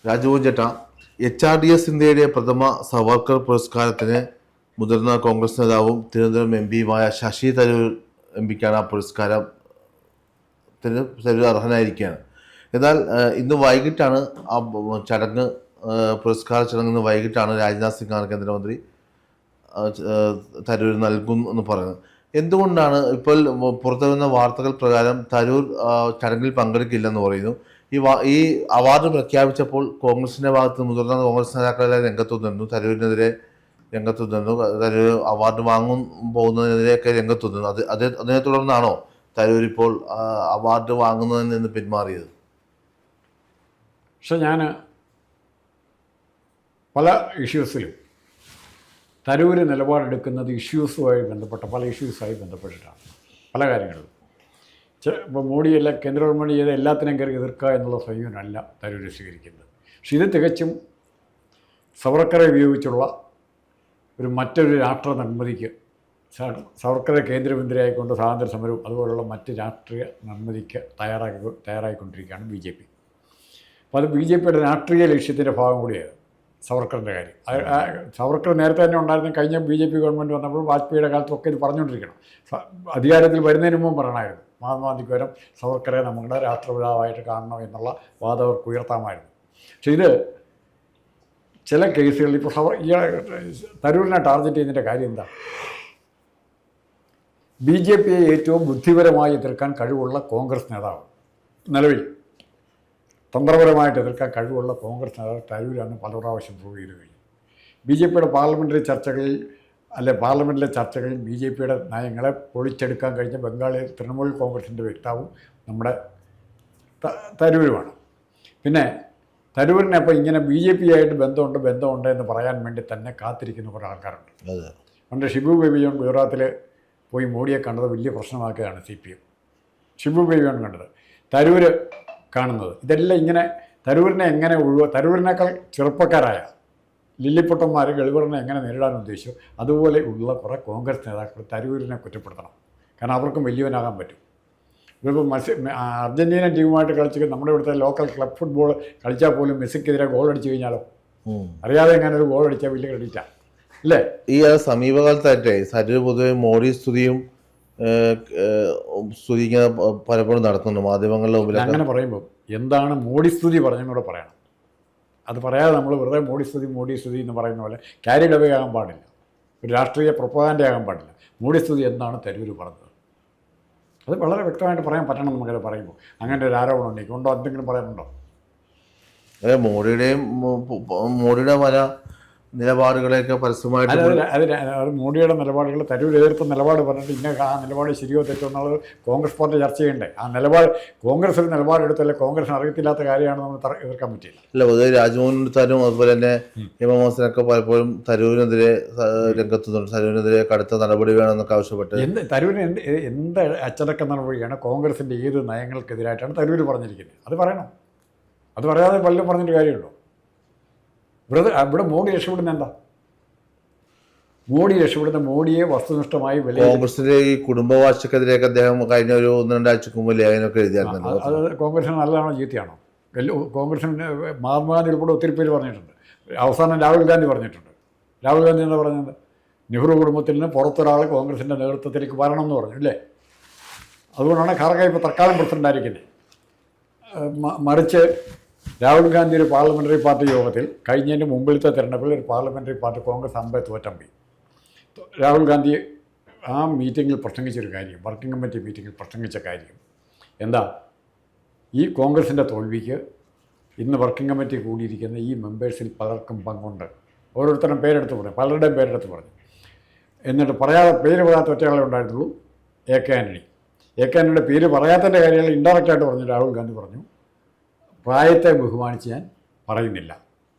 രാജമോഹൻ ചേട്ടാ, HRDS ഇന്ത്യയുടെ പ്രഥമ സവർക്കർ പുരസ്കാരത്തിന് മുതിർന്ന കോൺഗ്രസ് നേതാവും തിരുവനന്തപുരം MP യുമായ ശശി തരൂർ MP ക്കാണ് ആ പുരസ്കാരത്തിന് തരൂർ അർഹനായിരിക്കുകയാണ്. എന്നാൽ ഇന്ന് വൈകിട്ടാണ് ആ ചടങ്ങ്, പുരസ്കാര ചടങ്ങ് ഇന്ന് വൈകിട്ടാണ് രാജ്നാഥ് സിംഗാണ് കേന്ദ്രമന്ത്രി തരൂർ നൽകും എന്ന് പറയുന്നത്. എന്തുകൊണ്ടാണ് ഇപ്പോൾ പുറത്തു വരുന്ന വാർത്തകൾ പ്രകാരം തരൂർ ചടങ്ങിൽ പങ്കെടുക്കില്ലെന്ന് പറയുന്നു? ഈ അവാർഡ് പ്രഖ്യാപിച്ചപ്പോൾ കോൺഗ്രസിന്റെ ഭാഗത്ത് മുതിർന്ന കോൺഗ്രസ് നേതാക്കളെല്ലാം രംഗത്തു നിന്നു, തരൂരിനെതിരെ രംഗത്തു നിന്നു. തരൂർ അവാർഡ് വാങ്ങും പോകുന്നതിനെതിരെയൊക്കെ രംഗത്തു നിന്നു. അതിനെ തുടർന്നാണോ തരൂർ ഇപ്പോൾ അവാർഡ് വാങ്ങുന്നതിൽ നിന്ന് പിന്മാറിയത്? പക്ഷെ ഞാൻ പല ഇഷ്യൂസിലും തരൂർ നിലപാടെടുക്കുന്നത് ഇഷ്യൂസുമായി ബന്ധപ്പെട്ട പല ഇഷ്യൂസുമായി ബന്ധപ്പെട്ടിട്ടാണ്. പല കാര്യങ്ങളിലും ഇപ്പോൾ മോഡിയല്ല, കേന്ദ്ര ഗവൺമെൻറ് ചെയ്ത എല്ലാത്തിനും കയറി എതിർക്കുക എന്നുള്ള സമീപനമല്ല തരൂർ സ്വീകരിക്കുന്നത്. പക്ഷെ ഇത് തികച്ചും സവർക്കറെ ഉപയോഗിച്ചുള്ള മറ്റൊരു രാഷ്ട്ര നിർമ്മിതിക്ക്, സവർക്കറെ കേന്ദ്രമന്ത്രിയായിക്കൊണ്ട് സ്വാതന്ത്ര്യ സമരവും അതുപോലുള്ള മറ്റ് രാഷ്ട്രീയ നിർമ്മിതിക്ക് തയ്യാറായിക്കൊണ്ടിരിക്കുകയാണ് BJP. അപ്പോൾ അത് BJPയുടെ രാഷ്ട്രീയ ലക്ഷ്യത്തിൻ്റെ ഭാഗം കൂടിയാണ് സവർക്കറിൻ്റെ കാര്യം. സവർക്കർ നേരത്തെ തന്നെ ഉണ്ടായിരുന്ന കഴിഞ്ഞ BJP ഗവൺമെൻറ് വന്നപ്പോൾ വാജ്പേയിയുടെ കാലത്തൊക്കെ ഇത് പറഞ്ഞുകൊണ്ടിരിക്കണം. അധികാരത്തിൽ വരുന്നതിന് മുമ്പ് പറയണമായിരുന്നു, മഹാത്മാഗാന്ധിക്ക് പകരം സവർക്കറെ നമ്മുടെ രാഷ്ട്രപിതാവായിട്ട് കാണണം എന്നുള്ള വാദം അവർക്ക് ഉയർത്താമായിരുന്നു. പക്ഷേ ഇത് ചില കേസുകളിൽ ഇപ്പോൾ തരൂരിനെ ടാർഗറ്റ് ചെയ്യുന്നതിൻ്റെ കാര്യം എന്താ? BJPയെ ഏറ്റവും ബുദ്ധിപരമായി എതിർക്കാൻ കഴിവുള്ള കോൺഗ്രസ് നേതാവ്, നിലവിൽ തന്ത്രപരമായിട്ട് എതിർക്കാൻ കഴിവുള്ള കോൺഗ്രസ് നേതാവ് തരൂരാണ് പല പ്രാവശ്യം പ്രൂവ് ചെയ്ത് കഴിഞ്ഞു. BJPയുടെ പാർലമെൻ്ററി ചർച്ചകളിൽ BJPയുടെ നയങ്ങളെ പൊളിച്ചെടുക്കാൻ കഴിഞ്ഞ ബംഗാളിൽ തൃണമൂൽ കോൺഗ്രസിൻ്റെ വ്യക്താവും നമ്മുടെ തരൂരുമാണ്. പിന്നെ തരൂരിനെ അപ്പോൾ ഇങ്ങനെ BJPയായിട്ട് ബന്ധമുണ്ട് എന്ന് പറയാൻ വേണ്ടി തന്നെ കാത്തിരിക്കുന്ന കുറേ ആൾക്കാരുണ്ട്. പണ്ട് ഷിബു ബേബി ജോൺ ഗുജറാത്തിൽ പോയി മോഡിയെ കണ്ടത് വലിയ പ്രശ്നമാക്കുകയാണ് CPM. ഷിബു ബേബി ജോൺ കണ്ടത്, തരൂർ കാണുന്നത്. ഇതെല്ലാം ഇങ്ങനെ തരൂരിനേക്കാൾ ചെറുപ്പക്കാരായ ലില്ലിപ്പൊട്ടന്മാർ ഗളിവറിനെ എങ്ങനെ നേരിടാൻ ഉദ്ദേശിച്ചു അതുപോലെ ഉള്ള കുറേ കോൺഗ്രസ് നേതാക്കൾ തരൂരിനെ കുറ്റപ്പെടുത്തണം. കാരണം അവർക്കും വലിയവനാകാൻ പറ്റും. ഇതിപ്പോൾ അർജൻറ്റീന ടീമുമായിട്ട് കളിച്ച് നമ്മുടെ ഇവിടുത്തെ ലോക്കൽ ക്ലബ് ഫുട്ബോൾ കളിച്ചാൽ പോലും മെസ്സിക്കെതിരെ ഗോൾ അടിച്ചു കഴിഞ്ഞാലോ, അറിയാതെ എങ്ങനെ ഒരു ഗോൾ അടിച്ചാൽ വലിയ ക്രെഡിറ്റാണ് അല്ലേ? ഈ സമീപകാലത്തായിട്ടേ തരൂർ പൊതുവെ മോഡി സ്തുതിയും ഇങ്ങനെ പലപ്പോഴും നടത്തുന്നുണ്ട് മാധ്യമങ്ങളുടെ മുമ്പിൽ. അങ്ങനെ പറയുമ്പോൾ എന്താണ് മോഡി സ്തുതി പറഞ്ഞെന്നൂടെ പറയണം. അത് പറയാതെ നമ്മൾ വെറുതെ മോഡി സ്തുതി എന്ന് പറയുന്ന പോലെ ക്യാരിഡ് അവേ ആകാൻ പാടില്ല, ഒരു രാഷ്ട്രീയ പ്രൊപ്പഗാൻഡ ആകാൻ പാടില്ല. മോഡി സ്തുതി എന്താണ് തരൂർ പറഞ്ഞത് അത് വളരെ വ്യക്തമായിട്ട് പറയാൻ പറ്റണം. നമുക്കത് പറയുമ്പോൾ അങ്ങനെ ഒരു ആരോപണം ഉണ്ടെങ്കിൽ ഉണ്ടോ, എന്തെങ്കിലും പറയാനുണ്ടോ? അതെ, മോഡിയുടെ പല നിലപാടുകളെയൊക്കെ പരസ്യമായിട്ട് അത് മോഡിയുടെ നിലപാടുകൾ തരൂർ എതിർത്ത നിലപാട് പറഞ്ഞിട്ട് ആ നിലപാട് ശരിയോ തെറ്റോ എന്നുള്ളത് കോൺഗ്രസ് പാർട്ടി ചർച്ച ചെയ്യണ്ടേ. ആ കോൺഗ്രസ് ഒരു നിലപാടെടുത്തല്ലേ കോൺഗ്രസിന് അറിയത്തില്ലാത്ത കാര്യമാണ് നമ്മൾ എതിർക്കാൻ പറ്റില്ല. അല്ല, പൊതുവെ രാജ്മോഹൻ ഉണ്ണിത്താനും അതുപോലെ തന്നെ ഹിമമോഹനൊക്കെ പലപ്പോഴും തരൂരിനെതിരെ രംഗത്തുന്നുണ്ട്. തരൂരിനെതിരെ കടുത്ത നടപടി വേണമെന്നൊക്കെ ആവശ്യപ്പെട്ട് തരൂരിന് എന്ത് അച്ചടക്ക നടപടിയാണ് കോൺഗ്രസിൻ്റെ ഏത് നയങ്ങൾക്കെതിരായിട്ടാണ് തരൂർ പറഞ്ഞിരിക്കുന്നത്? അത് പറയണം. അത് പറയാതെ പലരും പറഞ്ഞിട്ട് കാര്യമുണ്ടോ? ഇവിടെ മോഡി രക്ഷപ്പെടുന്ന എന്താ? മോഡിയെ വസ്തുനിഷ്ഠമായി കോൺഗ്രസിന്റെ ഈ കുടുംബവാഴ്ചക്കെതിരെയൊക്കെ അദ്ദേഹം കഴിഞ്ഞ ഒരു 1-2 ആഴ്ചക്ക് മുമ്പ് ലേഖനമൊക്കെ എഴുതിയായിരുന്നു. അത് കോൺഗ്രസിന് നല്ലതാണോ ചീത്തയാണോ? കോൺഗ്രസിന് മഹാത്മാഗാന്ധി ഉൾപ്പെടെ ഒത്തിരി പേര് പറഞ്ഞിട്ടുണ്ട്. അവസാനം രാഹുൽ ഗാന്ധി പറഞ്ഞിട്ടുണ്ട്. രാഹുൽ ഗാന്ധി എന്താ പറഞ്ഞത്? നെഹ്റു കുടുംബത്തിൽ നിന്ന് പുറത്തൊരാൾ കോൺഗ്രസിൻ്റെ നേതൃത്വത്തിലേക്ക് വരണം എന്ന് പറഞ്ഞു അല്ലേ? അതുകൊണ്ടാണ് ഖാർഗെ ഇപ്പോൾ തൽക്കാലം പ്രസിഡൻ്റായിരിക്കുന്നത്. മറിച്ച് രാഹുൽ ഗാന്ധി ഒരു പാർലമെൻ്ററി പാർട്ടി യോഗത്തിൽ കഴിഞ്ഞതിൻ്റെ മുമ്പിലത്തെ തിരഞ്ഞെടുപ്പിൽ ഒരു പാർലമെൻ്ററി പാർട്ടി കോൺഗ്രസ് 50 തോറ്റമ്പി. രാഹുൽ ഗാന്ധി ആ മീറ്റിങ്ങിൽ പ്രസംഗിച്ചൊരു കാര്യം, വർക്കിംഗ് കമ്മിറ്റി മീറ്റിങ്ങിൽ പ്രസംഗിച്ച കാര്യം എന്താ? ഈ കോൺഗ്രസിൻ്റെ തോൽവിക്ക് ഇന്ന് വർക്കിംഗ് കമ്മിറ്റി കൂടിയിരിക്കുന്ന ഈ മെമ്പേഴ്സിൽ പലർക്കും പങ്കുണ്ട്. ഓരോരുത്തരും പേരെടുത്ത് പറഞ്ഞു, പലരുടെയും പേരെടുത്ത് പറഞ്ഞു. എന്നിട്ട് പേര് പറയാത്ത ഒറ്റയാളെ ഉണ്ടായിരുന്നുള്ളൂ, AK ആൻ്റണിയുടെ പേര് പറയാത്തതിൻ്റെ കാര്യങ്ങൾ ഇൻഡയറക്റ്റായിട്ട് പറഞ്ഞു. രാഹുൽ ഗാന്ധി പറഞ്ഞു, പ്രായത്തെ ബഹുമാനിച്ച് ഞാൻ പറയുന്നില്ല.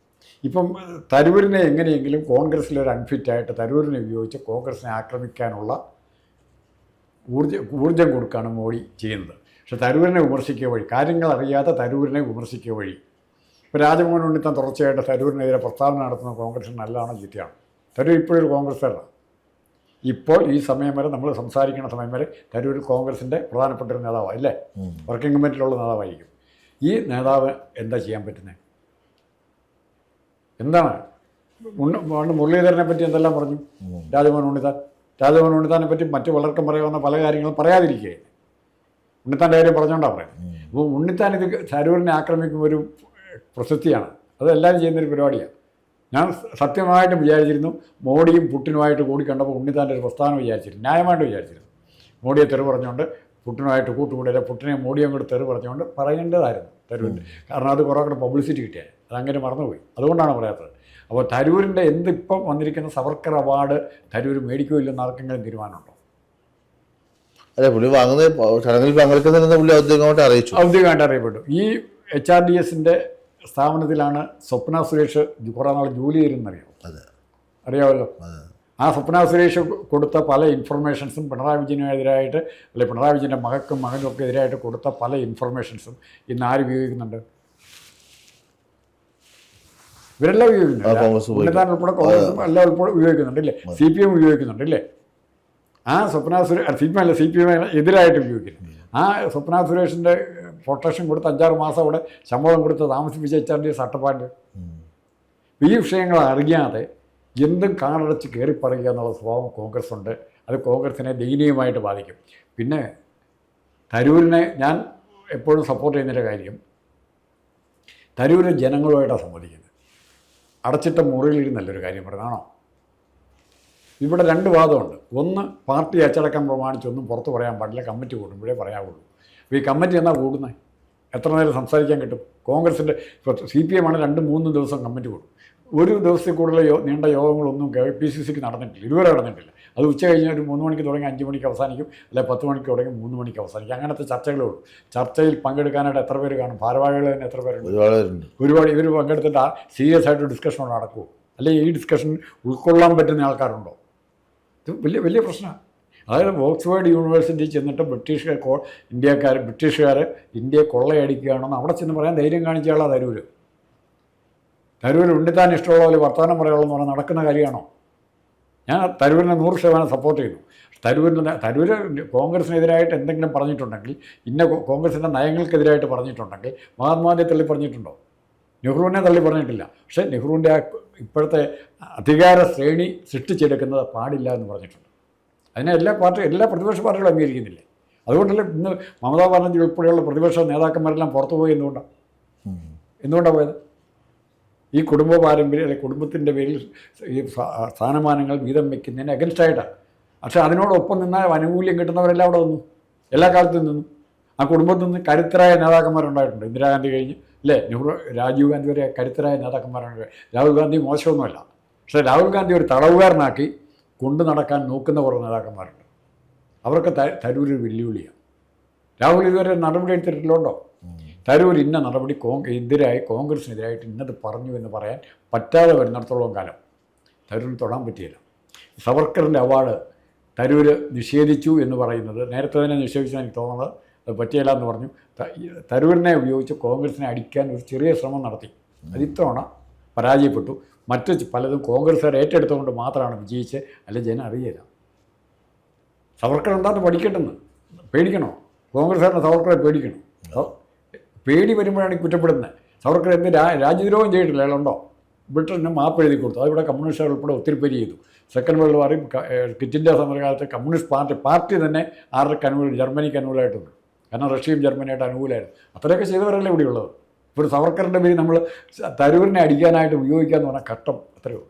ഇപ്പം തരൂരിനെ എങ്ങനെയെങ്കിലും കോൺഗ്രസ്സിലൊരു അൺഫിറ്റായിട്ട് തരൂരിനെ ഉപയോഗിച്ച് കോൺഗ്രസിനെ ആക്രമിക്കാനുള്ള ഊർജ്ജം കൊടുക്കുകയാണ് മോഡി ചെയ്യുന്നത്. പക്ഷെ തരൂരിനെ വിമർശിക്കുക വഴി, കാര്യങ്ങൾ അറിയാത്ത തരൂരിനെ വിമർശിക്കുക വഴി, ഇപ്പോൾ രാജമോഹൻ ഉണ്ണിത്താൻ തുടർച്ചയായിട്ട് തരൂരിനെതിരെ പ്രസ്താവന നടത്തുന്ന കോൺഗ്രസിന് നല്ലതാണോ ചീത്തയാണോ? തരൂർ ഇപ്പോഴൊരു കോൺഗ്രസ്സുകാരാണ്. ഇപ്പോൾ ഈ സമയം വരെ നമ്മൾ സംസാരിക്കുന്ന സമയം വരെ തരൂർ കോൺഗ്രസിൻ്റെ പ്രധാനപ്പെട്ട ഒരു നേതാവാണ് അല്ലേ? വർക്കിംഗ് കമ്മിറ്റിയിലുള്ള നേതാവായിരിക്കും. ഈ നേതാവ് എന്താ ചെയ്യാൻ പറ്റുന്നത്? എന്താണ് പണ്ട് മുരളീധരനെ പറ്റി എന്തെല്ലാം പറഞ്ഞു രാജ്മോഹൻ ഉണ്ണിത്താനെ പറ്റി മറ്റു പലർക്കും പറയാവുന്ന പല കാര്യങ്ങളും പറയാതിരിക്കുകയാണ്. ഉണ്ണിത്താൻ്റെ കാര്യം പറഞ്ഞുകൊണ്ടാണ് പറയുന്നത്. അപ്പോൾ ഉണ്ണിത്താൻ ഇത് തരൂരിനെ ആക്രമിക്കുന്ന ഒരു പ്രശസ്തിയാണ്. അത് എല്ലാവരും ചെയ്യുന്നൊരു പരിപാടിയാണ്. ഞാൻ സത്യമായിട്ടും വിചാരിച്ചിരുന്നു മോഡിയും പുട്ടിനുമായിട്ട് കൂടി കണ്ടപ്പോൾ ഉണ്ണിത്താൻ്റെ ഒരു പ്രസ്ഥാനം വിചാരിച്ചിരുന്നു, ന്യായമായിട്ട് വിചാരിച്ചിരുന്നു. മോഡിയെ തെറി പറഞ്ഞുകൊണ്ട് പുട്ടിനുമായിട്ട് കൂട്ടുകൂടില്ല, പുട്ടിനെ മോഡിയും കൂടി തെറി പറഞ്ഞുകൊണ്ട് പറയേണ്ടതായിരുന്നു തരൂരിൻ്റെ. കാരണം അത് കുറേ കൂടെ പബ്ലിസിറ്റി കിട്ടിയാൽ അതങ്ങനെ മറന്നുപോയി. അതുകൊണ്ടാണ് പറയാത്തത്. അപ്പോൾ തരൂരിൻ്റെ എന്തിപ്പം വന്നിരിക്കുന്ന സവർക്കർ അവാർഡ് തരൂർ മേടിക്കുകയോ ഇല്ലെന്ന് ആർക്കെങ്കിലും തീരുമാനമുണ്ടോ? അതെ, പുള്ളി വാങ്ങുന്ന ചടങ്ങിൽ പങ്കെടുക്കുന്നില്ലെന്ന് പുള്ളി ഔദ്യോഗികമായിട്ട് അറിയിച്ചു. ഔദ്യോഗികമായിട്ട് അറിയപ്പെട്ടു. ഈ HRDSൻ്റെ സ്ഥാപനത്തിലാണ് സ്വപ്ന സുരേഷ് കുറേ നാൾ ജോലി ചെയ്തിരുന്നറിയാമോ? അറിയാമല്ലോ. ആ സ്വപ്ന സുരേഷ് കൊടുത്ത പല ഇൻഫർമേഷൻസും പിണറായി വിജയനെതിരായിട്ട്, അല്ലെങ്കിൽ പിണറായി വിജയൻ്റെ മകനും ഒക്കെ എതിരായിട്ട് കൊടുത്ത പല ഇൻഫർമേഷൻസും ഇന്ന് ആര് ഉപയോഗിക്കുന്നുണ്ട്? ഇവരെല്ലാം ഉപയോഗിക്കുന്നുണ്ട്. ഉണ്ണിത്താൻ ഉൾപ്പെടെ കോൺഗ്രസ് എല്ലാം ഉൾപ്പെടെ ഉപയോഗിക്കുന്നുണ്ട് ഇല്ലേ? CPM ഉപയോഗിക്കുന്നുണ്ട് ഇല്ലേ? ആ സ്വപ്ന സുരേഷ് CPM എതിരായിട്ട് ഉപയോഗിക്കുന്നു. ആ സ്വപ്ന സുരേഷിൻ്റെ പ്രൊട്ടക്ഷൻ കൊടുത്ത് 5-6 മാസം അവിടെ ശമ്പളം കൊടുത്ത് താമസിപ്പിച്ച HRDS അട്ടപ്പാടിൽ ഈ വിഷയങ്ങൾ അറിയാതെ എന്തും കാറടച്ച് കയറി പറയുക എന്നുള്ള സ്വഭാവം കോൺഗ്രസ് ഉണ്ട്. അത് കോൺഗ്രസിനെ ദയനീയമായിട്ട് ബാധിക്കും. പിന്നെ തരൂരിനെ ഞാൻ എപ്പോഴും സപ്പോർട്ട് ചെയ്യുന്നൊരു കാര്യം, തരൂര് ജനങ്ങളുമായിട്ടാണ് സംവദിക്കുന്നത്. അടച്ചിട്ട മുറിയിലിരുന്നല്ലൊരു കാര്യം പറയുന്നതാണോ? ഇവിടെ 2 വാദമുണ്ട്. ഒന്ന്, പാർട്ടി അച്ചടക്കം പ്രമാണിച്ചൊന്നും പുറത്ത് പറയാൻ പാടില്ല, കമ്മിറ്റി കൂടുമ്പോഴേ പറയാവുള്ളൂ. അപ്പോൾ ഈ കമ്മിറ്റി എന്നാ കൂടുന്നത്? എത്ര നേരം സംസാരിക്കാൻ കിട്ടും? കോൺഗ്രസിൻ്റെ CPM ആണ് 2-3 ദിവസം കമ്മിറ്റി കൂടും. ഒരു ദിവസത്തിൽ കൂടുതൽ നീണ്ട യോഗങ്ങളൊന്നും PCCക്ക് നടന്നിട്ടില്ല, ഇതുവരെ നടന്നിട്ടില്ല. അത് ഉച്ച കഴിഞ്ഞ് ഒരു 3 മണിക്ക് തുടങ്ങി 5 മണിക്ക് അവസാനിക്കും, അല്ലെ 10 മണിക്ക് തുടങ്ങി 3 മണിക്ക് അവസാനിക്കും. അങ്ങനത്തെ ചർച്ചകളേ ഉള്ളൂ. ചർച്ചയിൽ പങ്കെടുക്കാനായിട്ട് എത്ര പേര് കാണും? ഭാരവാഹികൾ തന്നെ എത്ര പേരുണ്ട്? ഒരുപാട്. ഇവർ പങ്കെടുത്തിട്ട് സീരിയസ് ആയിട്ട് ഡിസ്കഷൻ നടക്കുമോ? അല്ലെങ്കിൽ ഈ ഡിസ്കഷൻ ഉൾക്കൊള്ളാൻ പറ്റുന്ന ആൾക്കാരുണ്ടോ? ഇത് വലിയ പ്രശ്നമാണ്. അതായത് ഓക്സ്ഫോർഡ് യൂണിവേഴ്സിറ്റി ചെന്നിട്ട് ബ്രിട്ടീഷുകാർ ഇന്ത്യയെ കൊള്ളയടിക്കുകയാണെന്ന് അവിടെ ചെന്ന് പറയാൻ ധൈര്യം കാണിച്ച ആളാണ് തരൂര്. തരൂര് ഉണ്ണിത്താൻ ഇഷ്ടമുള്ള പോലെ വർത്തമാനം പറയാനുള്ളതെന്ന് പറഞ്ഞാൽ നടക്കുന്ന കാര്യമാണോ? ഞാൻ തരൂരിനെ 100% സപ്പോർട്ട് ചെയ്യുന്നു. തരൂര് കോൺഗ്രസിനെതിരായിട്ട് എന്തെങ്കിലും പറഞ്ഞിട്ടുണ്ടെങ്കിൽ, കോൺഗ്രസിൻ്റെ നയങ്ങൾക്കെതിരായിട്ട് പറഞ്ഞിട്ടുണ്ടെങ്കിൽ മഹാത്മാഗാന്ധിയെ തള്ളി പറഞ്ഞിട്ടുണ്ടോ? നെഹ്റുവിനെ തള്ളി പറഞ്ഞിട്ടില്ല. പക്ഷേ നെഹ്റുവിൻ്റെ ഇപ്പോഴത്തെ അധികാര ശ്രേണി സൃഷ്ടിച്ചെടുക്കുന്നത് പാടില്ല എന്ന് പറഞ്ഞിട്ടുണ്ട്. അതിനെ എല്ലാ പ്രതിപക്ഷ പാർട്ടികളും അംഗീകരിക്കുന്നില്ലേ? അതുകൊണ്ടല്ലേ ഇന്ന് മമതാ ബാനർജി ഉൾപ്പെടെയുള്ള പ്രതിപക്ഷ നേതാക്കന്മാരെല്ലാം പുറത്തു പോയി. എന്തുകൊണ്ടാണ് പോയത്? ഈ കുടുംബ പാരമ്പര്യം അല്ലെങ്കിൽ കുടുംബത്തിൻ്റെ പേരിൽ ഈ സ്ഥാനമാനങ്ങൾ വീതം വയ്ക്കുന്നതിന് അഗൻസ്റ്റായിട്ടാണ്. പക്ഷേ അതിനോടൊപ്പം നിന്നാൽ ആനുകൂല്യം കിട്ടുന്നവരെല്ലാം അവിടെ നിന്നു, എല്ലാ കാലത്തും നിന്നു. ആ കുടുംബത്തിൽ നിന്ന് കരുത്തരായ നേതാക്കന്മാരുണ്ടായിട്ടുണ്ട്. ഇന്ദിരാഗാന്ധി കഴിഞ്ഞ് അല്ലേ, രാജീവ് ഗാന്ധി വരെ കരുത്തരായ നേതാക്കന്മാരുണ്ട്. രാഹുൽ ഗാന്ധി മോശമൊന്നുമല്ല. പക്ഷേ രാഹുൽ ഗാന്ധി ഒരു തടവുകാരനാക്കി കൊണ്ടു നടക്കാൻ നോക്കുന്ന കുറേ നേതാക്കന്മാരുണ്ട്. അവർക്ക് തരൂര് വെല്ലുവിളിയാണ്. രാഹുൽ ഇതുവരെ നടപടി എടുത്തിട്ടുണ്ടോ? തരൂർ ഇന്ന നടപടി കോൺഗ്രസിനെതിരായിട്ട് ഇന്നത് പറഞ്ഞു എന്ന് പറയാൻ പറ്റാതെ വരുന്നിടത്തോളം കാലം തരൂരിന് തൊടാൻ പറ്റിയില്ല. സവർക്കറിൻ്റെ അവാർഡ് തരൂര് നിഷേധിച്ചു എന്ന് പറയുന്നത്, നേരത്തെ തന്നെ നിഷേധിച്ചാൽ എനിക്ക് തോന്നുന്നത് അത് പറ്റിയില്ല എന്ന് പറഞ്ഞു. തരൂരിനെ ഉപയോഗിച്ച് കോൺഗ്രസിനെ അടിക്കാൻ ഒരു ചെറിയ ശ്രമം നടത്തി. അത് ഇത്തവണ പരാജയപ്പെട്ടു. മറ്റു പലതും കോൺഗ്രസ്സുകാർ ഏറ്റെടുത്തുകൊണ്ട് മാത്രമാണ് വിജയിച്ച്, അല്ലെ ജനം അറിയില്ല. സവർക്കർ എന്താണെന്ന് പഠിക്കട്ടെന്ന്. പേടിക്കണോ? കോൺഗ്രസ്സുകാരനെ സവർക്കറെ പേടിക്കണം. പേടി വരുമ്പോഴാണ് ഈ കുറ്റപ്പെടുന്നത്. സവർക്കർ എന്ത് രാജ്യദ്രോഹം ചെയ്തിട്ടില്ല, അയാളുണ്ടോ? ബ്രിട്ടന് മാപ്പ് എഴുതി കൊടുത്തു. അതിവിടെ കമ്മ്യൂണിസ്റ്റുകാർ ഉൾപ്പെടെ ഒത്തിരി പേര് ചെയ്തു. സെക്കൻഡ് വേൾഡ് വാറിൽ ക്വിറ്റ് ഇന്ത്യ സമരകാലത്ത് കമ്മ്യൂണിസ്റ്റ് പാർട്ടി തന്നെ ആരുടെ ജർമ്മനിക്ക് അനുകൂലമായിട്ടുണ്ട്. കാരണം റഷ്യയും ജർമ്മനിയായിട്ട് അനുകൂലമായിരുന്നു. അത്രയൊക്കെ ചെയ്തവരല്ലേ ഇവിടെ ഉള്ളത്. ഇപ്പോൾ ഒരു സവർക്കറിൻ്റെ പേര് നമ്മൾ തരൂരിനെ അടിക്കാനായിട്ട് ഉപയോഗിക്കുക എന്ന് പറഞ്ഞാൽ ഘട്ടം അത്രയേ ഉള്ളൂ.